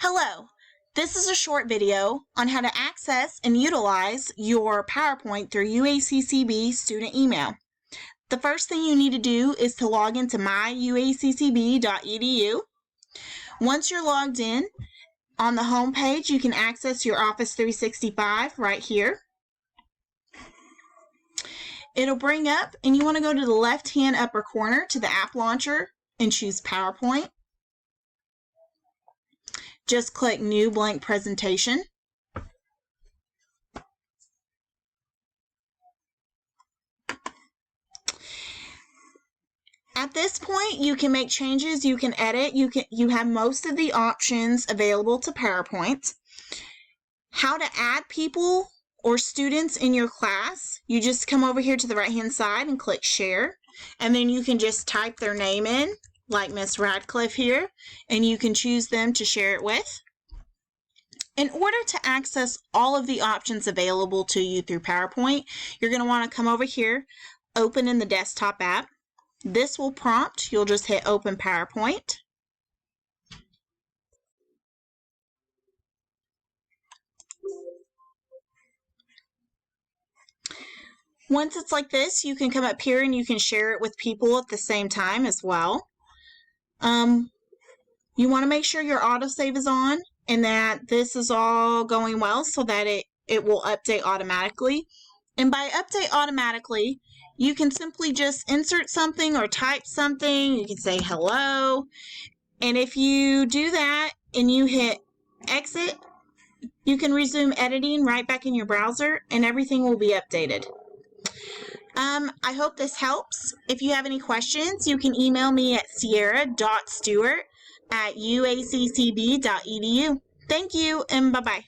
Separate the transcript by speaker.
Speaker 1: Hello, this is a short video on how to access and utilize your PowerPoint through UACCB student email. The first thing you need to do is to log into myuaccb.edu. Once you're logged in, on the home page you can access your Office 365 right here. It'll bring up, and you want to go to the left-hand upper corner to the app launcher and choose PowerPoint. Just click New Blank Presentation. At this point, you can make changes, you can edit, you have most of the options available to PowerPoint. How to add people or students in your class, you just come over here to the right-hand side and click Share, and then you can just type their name in, like Miss Radcliffe here, and you can choose them to share it with. In order to access all of the options available to you through PowerPoint, you're going to want to come over here, open in the desktop app. This will prompt, you'll just hit Open PowerPoint. Once it's like this, you can come up here and you can share it with people at the same time as well. You want to make sure your autosave is on and that this is all going well so that it will update automatically. And by update automatically, you can simply just insert something or type something. You can say hello. And if you do that and you hit exit, you can resume editing right back in your browser and everything will be updated. I hope this helps. If you have any questions, you can email me at sierra.stewart@uaccb.edu. Thank you and bye-bye.